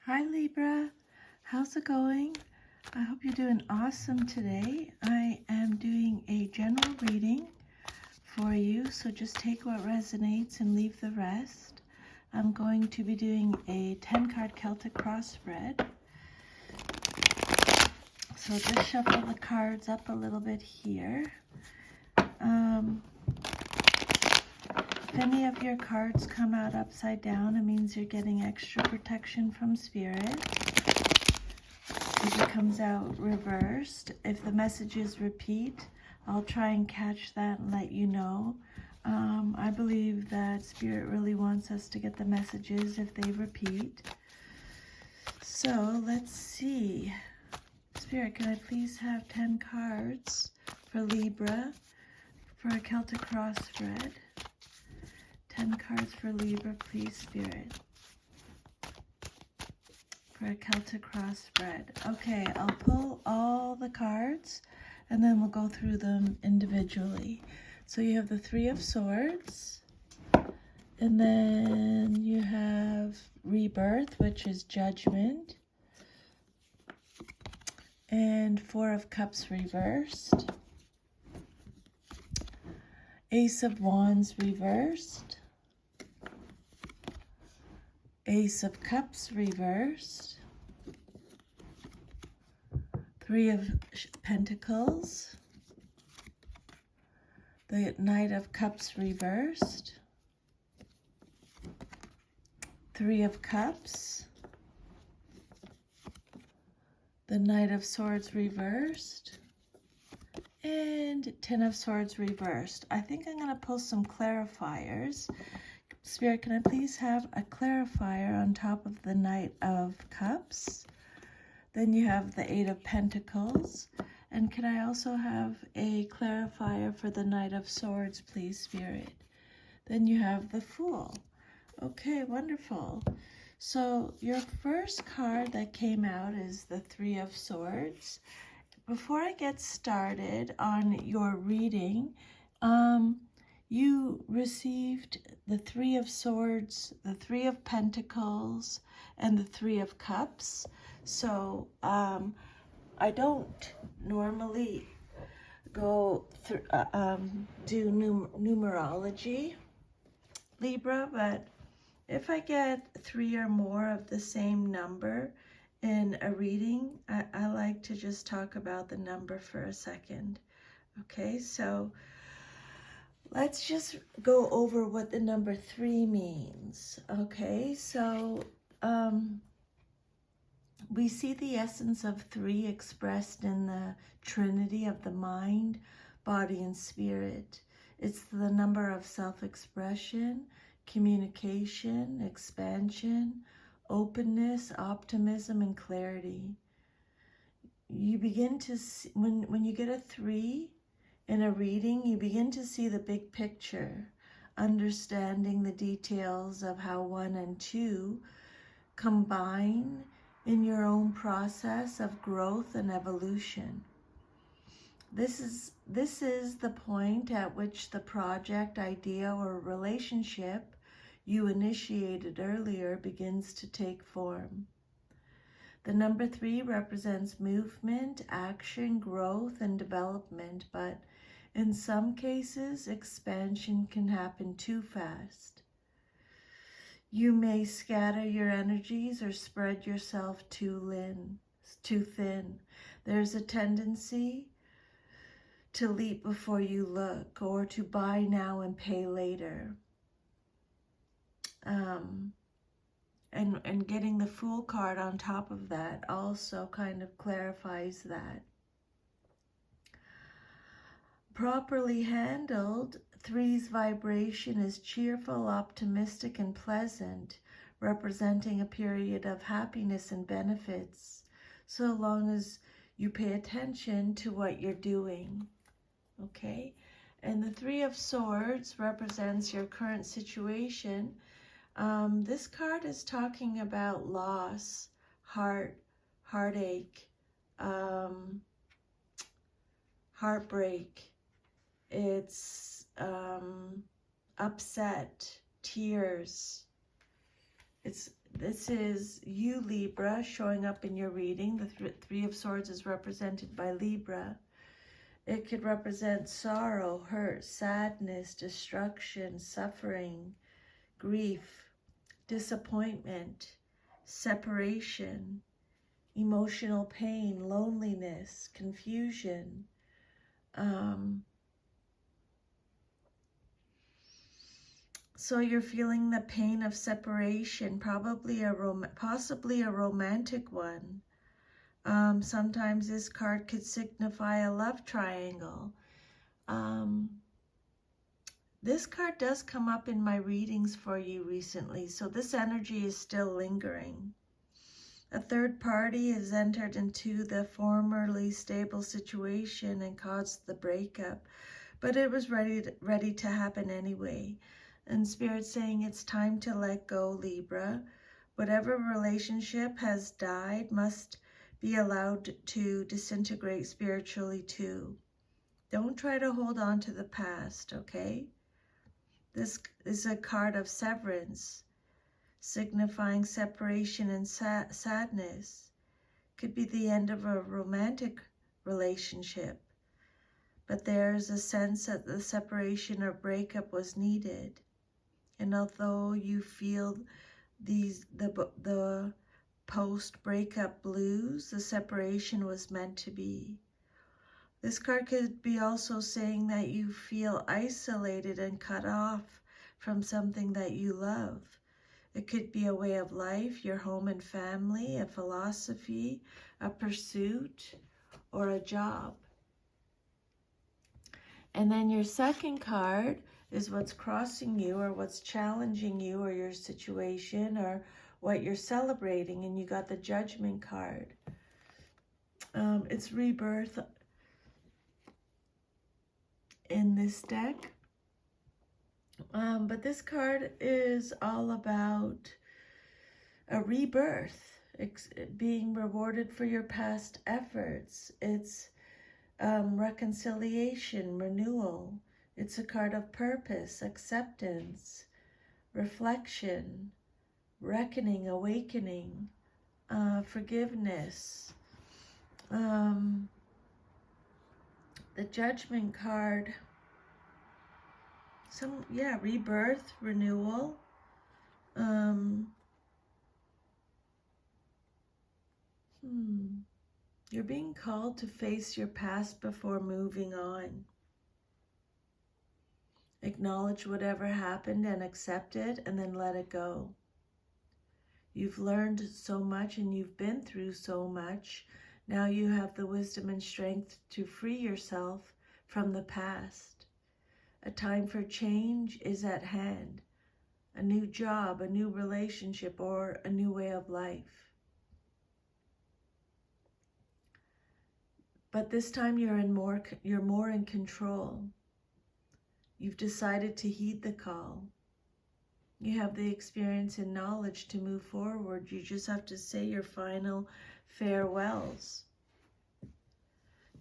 Hi Libra, how's it going? I hope you're doing awesome today. I am doing a general reading for you, so just take what resonates and leave the rest. I'm going to be doing a 10-card Celtic cross spread. So just shuffle the cards up a little bit here. If any of your cards come out upside down, it means you're getting extra protection from Spirit. If it comes out reversed, if the messages repeat, I'll try and catch that and let you know. I believe that Spirit really wants us to get the messages if they repeat. So let's see. Spirit, can I please have 10 cards for Libra for a Celtic cross spread? 10 cards for Libra, please, Spirit, for a Celtic cross spread. Okay, I'll pull all the cards and then we'll go through them individually. So you have the Three of Swords, and then you have Rebirth, which is Judgment, and Four of Cups reversed, Ace of Wands reversed, Ace of Cups reversed, Three of Pentacles, the Knight of Cups reversed, Three of Cups, the Knight of Swords reversed, and Ten of Swords reversed. I think I'm going to pull some clarifiers. Spirit, can I please have a clarifier on top of the Knight of Cups? Then you have the Eight of Pentacles. And can I also have a clarifier for the Knight of Swords, please, Spirit? Then you have the Fool. Okay, wonderful. So your first card that came out is the Three of Swords. Before I get started on your reading, you received the Three of Swords, the Three of Pentacles, and the Three of Cups. So I don't normally go through do numerology, Libra, but if I get 3 or more of the same number in a reading, I like to just talk about the number for a second. Okay, so let's just go over what the number 3 means. Okay, so we see the essence of 3 expressed in the Trinity of the mind, body, and spirit. It's the number of self-expression, communication, expansion, openness, optimism, and clarity. You begin to see, when you get a 3 in a reading, you begin to see the big picture, understanding the details of how 1 and 2 combine in your own process of growth and evolution. This is the point at which the project, idea, or relationship you initiated earlier begins to take form. The number 3 represents movement, action, growth, and development, but in some cases, expansion can happen too fast. You may scatter your energies or spread yourself too thin. There's a tendency to leap before you look, or to buy now and pay later. And getting the Fool card on top of that also kind of clarifies that. Properly handled, 3's vibration is cheerful, optimistic, and pleasant, representing a period of happiness and benefits, so long as you pay attention to what you're doing. Okay? And the Three of Swords represents your current situation. This card is talking about loss, heartache, heartbreak. It's upset, tears. This is you, Libra, showing up in your reading. The Three of Swords is represented by Libra. It could represent sorrow, hurt, sadness, destruction, suffering, grief, disappointment, separation, emotional pain, loneliness, confusion. So you're feeling the pain of separation, possibly a romantic one. Sometimes this card could signify a love triangle. This card does come up in my readings for you recently, so this energy is still lingering. A third party has entered into the formerly stable situation and caused the breakup, but it was ready to happen anyway. And Spirit's saying it's time to let go, Libra. Whatever relationship has died must be allowed to disintegrate spiritually too. Don't try to hold on to the past, okay? This is a card of severance, signifying separation and sadness. Could be the end of a romantic relationship, but there's a sense that the separation or breakup was needed. And although you feel the post-breakup blues, the separation was meant to be. This card could be also saying that you feel isolated and cut off from something that you love. It could be a way of life, your home and family, a philosophy, a pursuit, or a job. And then your second card is what's crossing you or what's challenging you or your situation or what you're celebrating, and you got the Judgment card. It's rebirth in this deck. But this card is all about a rebirth, being rewarded for your past efforts. It's reconciliation, renewal. It's a card of purpose, acceptance, reflection, reckoning, awakening, forgiveness. The Judgment card, rebirth, renewal. You're being called to face your past before moving on. Acknowledge whatever happened and accept it, and then let it go. You've learned so much and you've been through so much. Now you have the wisdom and strength to free yourself from the past. A time for change is at hand. A new job, a new relationship, or a new way of life. But this time you're more in control. You've decided to heed the call. You have the experience and knowledge to move forward. You just have to say your final farewells.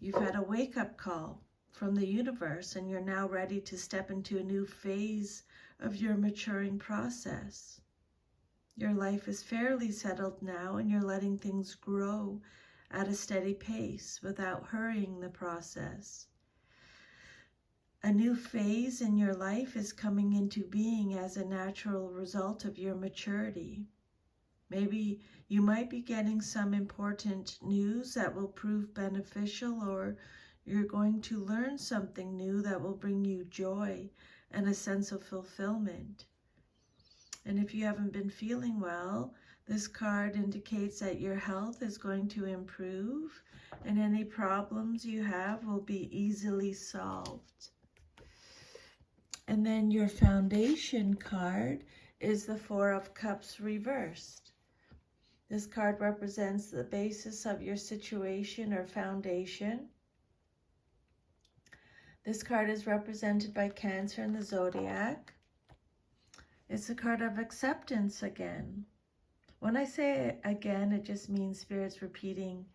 You've had a wake-up call from the universe, and you're now ready to step into a new phase of your maturing process. Your life is fairly settled now, and you're letting things grow at a steady pace without hurrying the process. A new phase in your life is coming into being as a natural result of your maturity. Maybe you might be getting some important news that will prove beneficial, or you're going to learn something new that will bring you joy and a sense of fulfillment. And if you haven't been feeling well, this card indicates that your health is going to improve and any problems you have will be easily solved. And then your foundation card is the Four of Cups reversed. This card represents the basis of your situation or foundation. This card is represented by Cancer in the zodiac. It's a card of acceptance again. When I say again, it just means Spirit's repeating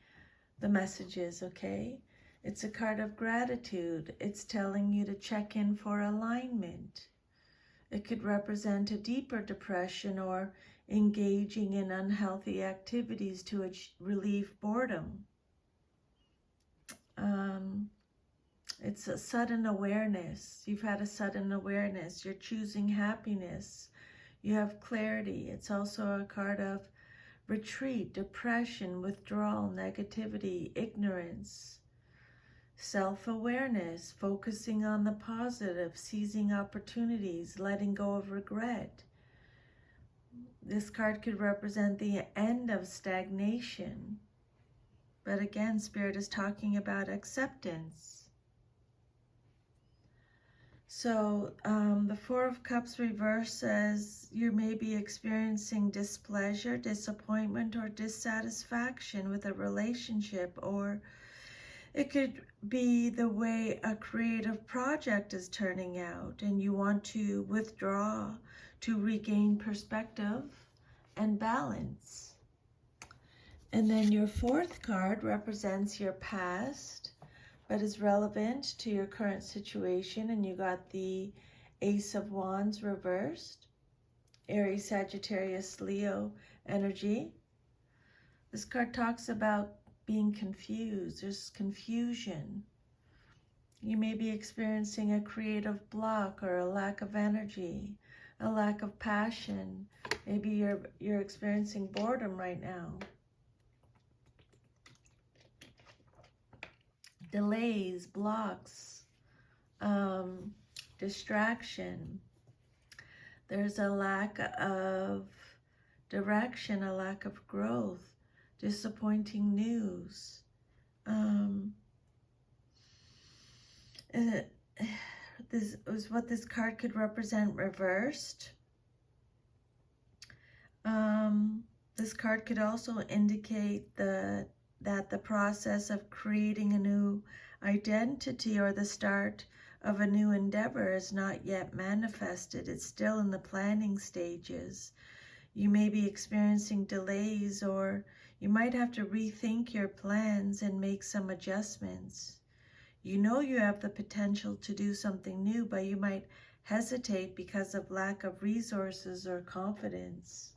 the messages, okay? It's a card of gratitude. It's telling you to check in for alignment. It could represent a deeper depression, or engaging in unhealthy activities to relieve boredom. It's a sudden awareness. You've had a sudden awareness. You're choosing happiness. You have clarity. It's also a card of retreat, depression, withdrawal, negativity, ignorance, self-awareness, focusing on the positive, seizing opportunities, letting go of regret. This card could represent the end of stagnation. But again, Spirit is talking about acceptance. So the Four of Cups reverse says you may be experiencing displeasure, disappointment, or dissatisfaction with a relationship, or it could be the way a creative project is turning out and you want to withdraw to regain perspective and balance. And then your fourth card represents your past, but is relevant to your current situation, and you got the Ace of Wands reversed, Aries, Sagittarius, Leo energy. This card talks about being confused. There's confusion. You may be experiencing a creative block or a lack of energy, a lack of passion. Maybe you're experiencing boredom right now. Delays, blocks, distraction. There's a lack of direction, a lack of growth, disappointing news. This is what this card could represent reversed. This card could also indicate that the process of creating a new identity or the start of a new endeavor is not yet manifested. It's still in the planning stages. You may be experiencing delays, or you might have to rethink your plans and make some adjustments. You know you have the potential to do something new, but you might hesitate because of lack of resources or confidence.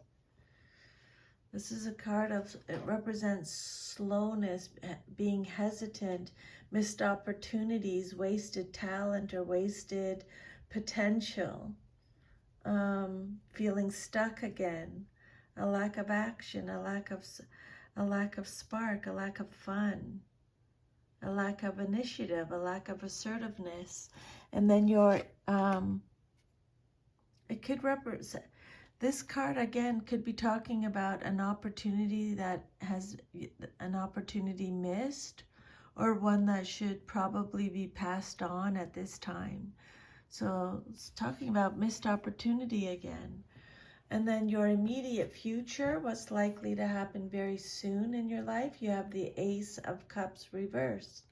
This is a card it represents slowness, being hesitant, missed opportunities, wasted talent or wasted potential, feeling stuck again, a lack of action, a lack of spark, a lack of fun, a lack of initiative, a lack of assertiveness. And then it could represent, this card again could be talking about an opportunity that has an opportunity missed, or one that should probably be passed on at this time. So it's talking about missed opportunity again. And then your immediate future, what's likely to happen very soon in your life, you have the Ace of Cups reversed.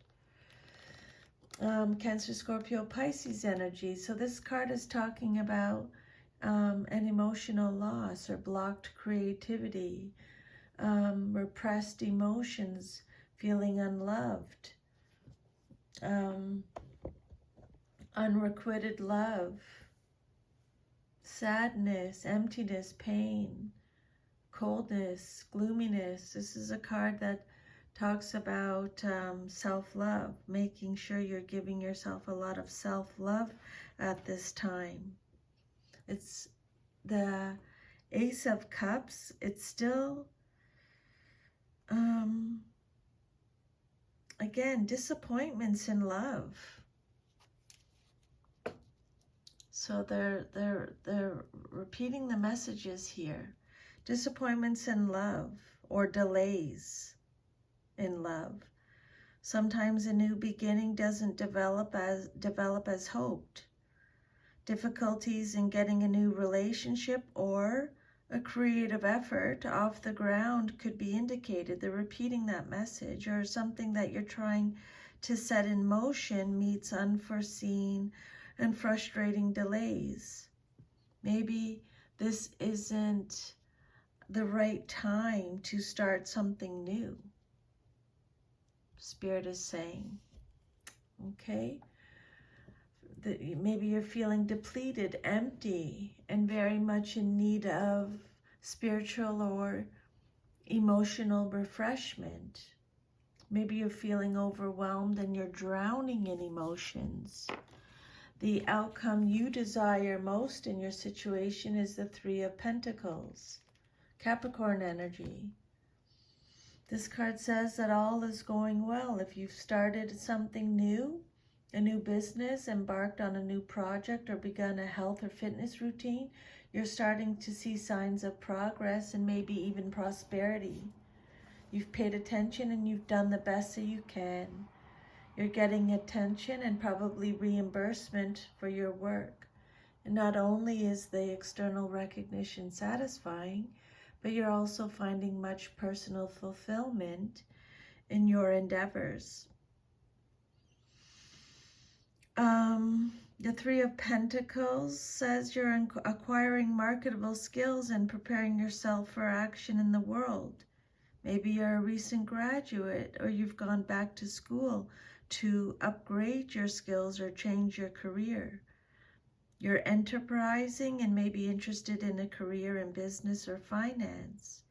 Cancer, Scorpio, Pisces energy. So this card is talking about an emotional loss or blocked creativity, repressed emotions, feeling unloved, unrequited love, sadness, emptiness, pain, coldness, gloominess. This is a card that talks about self-love, making sure you're giving yourself a lot of self-love at this time. It's the Ace of Cups. It's still, again, disappointments in love. So they're repeating the messages here. Disappointments in love or delays in love. Sometimes a new beginning doesn't develop as hoped. Difficulties in getting a new relationship or a creative effort off the ground could be indicated. They're repeating that message, or something that you're trying to set in motion meets unforeseen and frustrating delays. Maybe this isn't the right time to start something new, Spirit is saying. Okay? Maybe you're feeling depleted, empty, and very much in need of spiritual or emotional refreshment. Maybe you're feeling overwhelmed and you're drowning in emotions. The outcome you desire most in your situation is the Three of Pentacles, Capricorn energy. This card says that all is going well. If you've started something new, a new business, embarked on a new project, or begun a health or fitness routine, you're starting to see signs of progress and maybe even prosperity. You've paid attention and you've done the best that you can. You're getting attention and probably reimbursement for your work. And not only is the external recognition satisfying, but you're also finding much personal fulfillment in your endeavors. The Three of Pentacles says you're acquiring marketable skills and preparing yourself for action in the world. Maybe you're a recent graduate, or you've gone back to school to upgrade your skills or change your career. You're enterprising and maybe interested in a career in business or finance.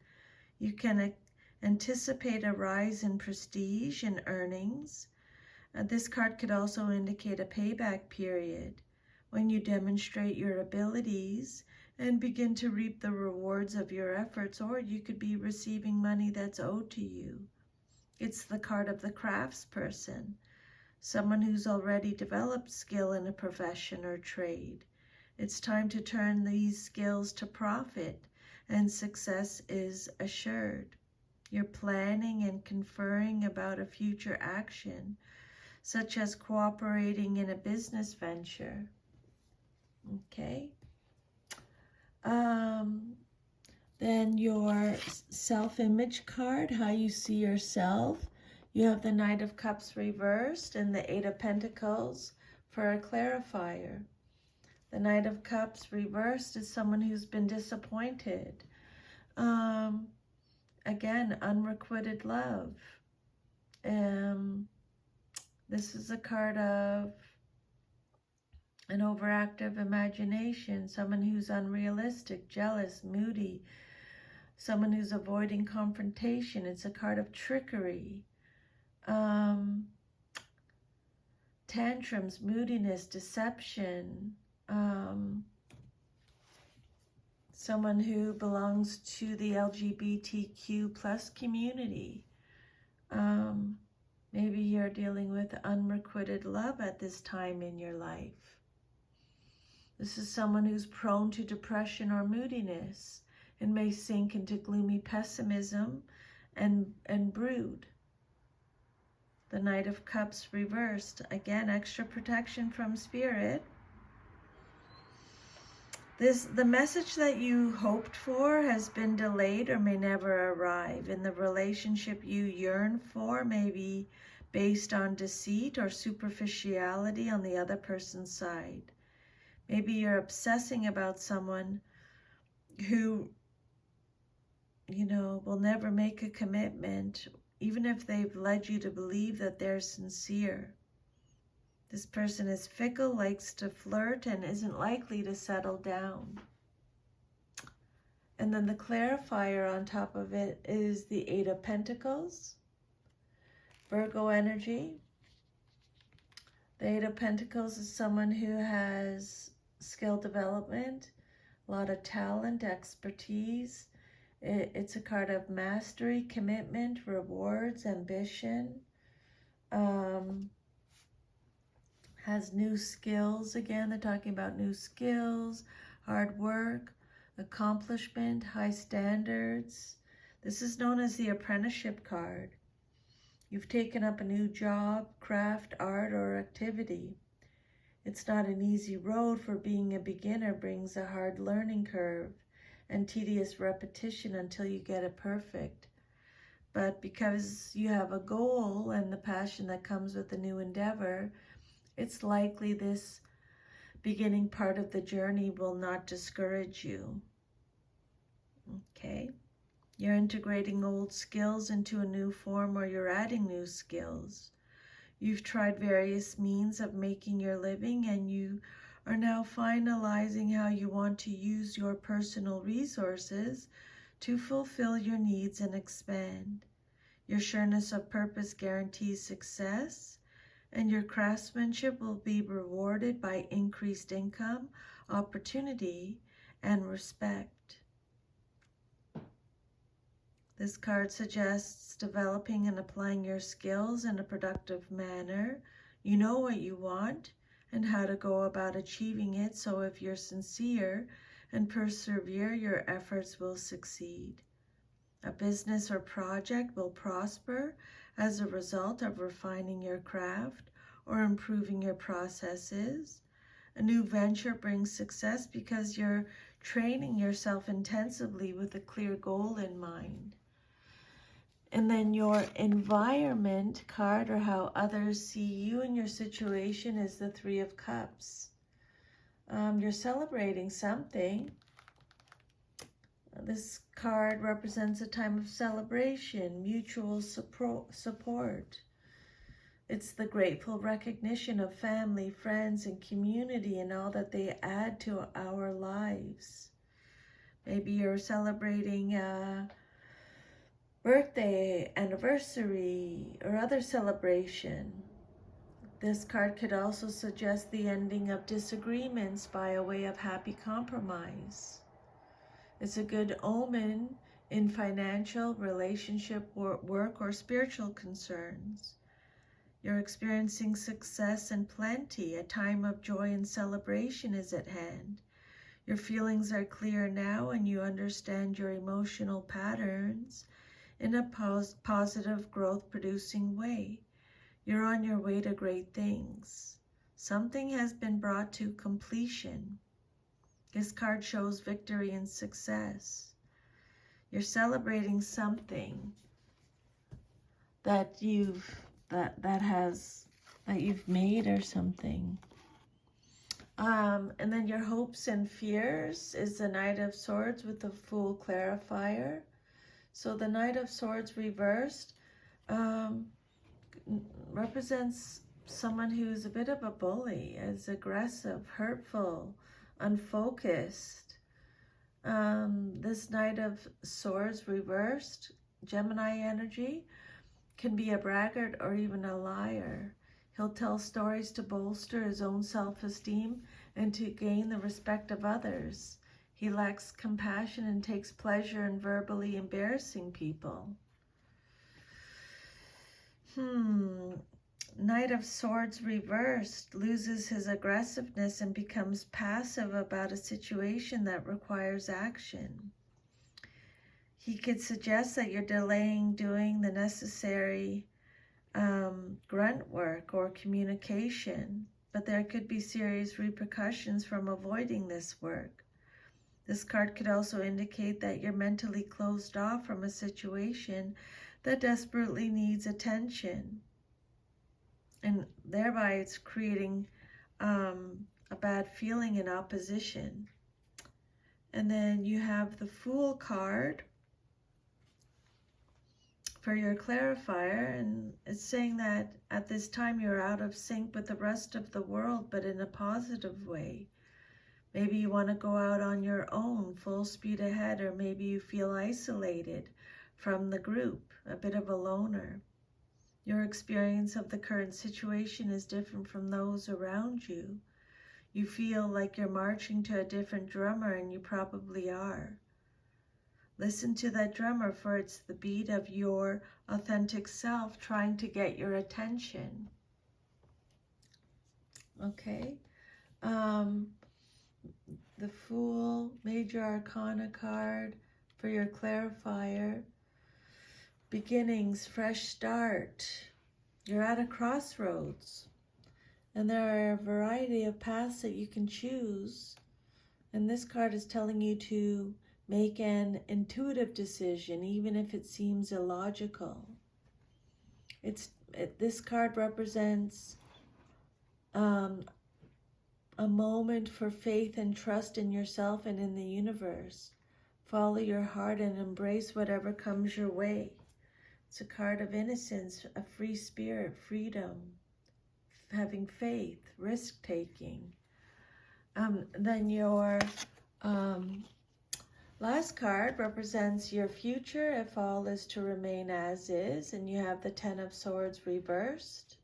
You can anticipate a rise in prestige and earnings. This card could also indicate a payback period when you demonstrate your abilities and begin to reap the rewards of your efforts, or you could be receiving money that's owed to you. It's the card of the craftsperson, someone who's already developed skill in a profession or trade. It's time to turn these skills to profit, and success is assured. You're planning and conferring about a future action, such as cooperating in a business venture. Okay. Then your self-image card, how you see yourself. You have the Knight of Cups reversed and the Eight of Pentacles for a clarifier. The Knight of Cups reversed is someone who's been disappointed. Again, unrequited love. This is a card of an overactive imagination, someone who's unrealistic, jealous, moody, someone who's avoiding confrontation. It's a card of trickery, tantrums, moodiness, deception, someone who belongs to the LGBTQ plus community. Maybe you're dealing with unrequited love at this time in your life. This is someone who's prone to depression or moodiness and may sink into gloomy pessimism and brood. The Knight of Cups reversed. Again, extra protection from Spirit. The message that you hoped for has been delayed or may never arrive. And the relationship you yearn for may be based on deceit or superficiality on the other person's side. Maybe you're obsessing about someone who, will never make a commitment, even if they've led you to believe that they're sincere. This person is fickle, likes to flirt, and isn't likely to settle down. And then the clarifier on top of it is the Eight of Pentacles, Virgo energy. The Eight of Pentacles is someone who has skill development, a lot of talent, expertise. It's a card of mastery, commitment, rewards, ambition. Has new skills. Again, they're talking about new skills, hard work, accomplishment, high standards. This is known as the apprenticeship card. You've taken up a new job, craft, art, or activity. It's not an easy road, for being a beginner brings a hard learning curve and tedious repetition until you get it perfect. But because you have a goal and the passion that comes with a new endeavor, it's likely this beginning part of the journey will not discourage you. Okay? You're integrating old skills into a new form, or you're adding new skills. You've tried various means of making your living, and you are now finalizing how you want to use your personal resources to fulfill your needs and expand. Your sureness of purpose guarantees success, and your craftsmanship will be rewarded by increased income, opportunity, and respect. This card suggests developing and applying your skills in a productive manner. You know what you want and how to go about achieving it, so if you're sincere and persevere, your efforts will succeed. A business or project will prosper as a result of refining your craft or improving your processes. A new venture brings success because you're training yourself intensively with a clear goal in mind. And then your environment card, or how others see you and your situation, is the Three of Cups. You're celebrating something. This card represents a time of celebration, mutual support. It's the grateful recognition of family, friends, and community and all that they add to our lives. Maybe you're celebrating a birthday, anniversary, or other celebration. This card could also suggest the ending of disagreements by a way of happy compromise. It's a good omen in financial, relationship, work, or spiritual concerns. You're experiencing success and plenty. A time of joy and celebration is at hand. Your feelings are clear now, and you understand your emotional patterns in a positive, growth-producing way. You're on your way to great things. Something has been brought to completion. This card shows victory and success. You're celebrating something that you've made or something. And then your hopes and fears is the Knight of Swords with the Fool clarifier. So the Knight of Swords reversed represents someone who's a bit of a bully, is aggressive, hurtful, unfocused. This Knight of Swords reversed, Gemini energy, can be a braggart or even a liar. He'll tell stories to bolster his own self-esteem and to gain the respect of others. He lacks compassion and takes pleasure in verbally embarrassing people. Knight of Swords reversed loses his aggressiveness and becomes passive about a situation that requires action. He could suggest that you're delaying doing the necessary grunt work or communication, but there could be serious repercussions from avoiding this work. This card could also indicate that you're mentally closed off from a situation that desperately needs attention. And thereby it's creating a bad feeling in opposition. And then you have the Fool card for your clarifier, and it's saying that at this time you're out of sync with the rest of the world, but in a positive way. Maybe you want to go out on your own, full speed ahead, or maybe you feel isolated from the group, a bit of a loner. Your experience of the current situation is different from those around you. You feel like you're marching to a different drummer, and you probably are. Listen to that drummer, for it's the beat of your authentic self trying to get your attention. Okay. The Fool, Major Arcana card for your clarifier. Beginnings, fresh start. You're at a crossroads, and there are a variety of paths that you can choose. And this card is telling you to make an intuitive decision, even if it seems illogical. This card represents a moment for faith and trust in yourself and in the universe. Follow your heart and embrace whatever comes your way. It's a card of innocence, a free spirit, freedom, having faith, risk-taking. Then your Last card represents your future if all is to remain as is, and you have the Ten of Swords reversed.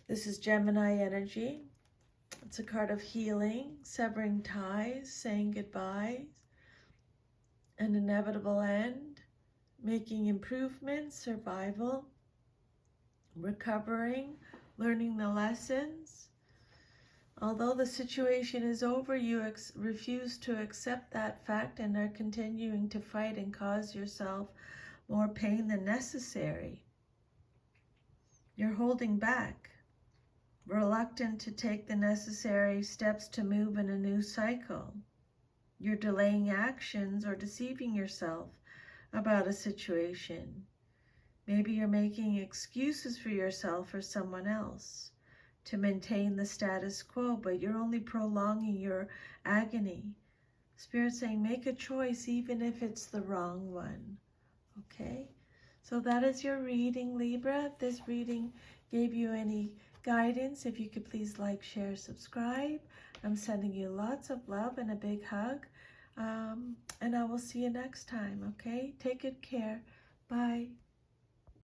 This is Gemini energy. It's a card of healing, severing ties, saying goodbyes, an inevitable end, making improvements, survival, recovering, learning the lessons. Although the situation is over, you refuse to accept that fact and are continuing to fight and cause yourself more pain than necessary. You're holding back, reluctant to take the necessary steps to move in a new cycle. You're delaying actions or deceiving yourself about a situation. Maybe you're making excuses for yourself or someone else to maintain the status quo, but you're only prolonging your agony. Spirit's saying make a choice even if it's the wrong one. Okay? So that is your reading, Libra. If this reading gave you any guidance, if you could please like, share, subscribe. I'm sending you lots of love and a big hug. And I will see you next time, okay? Take good care. Bye.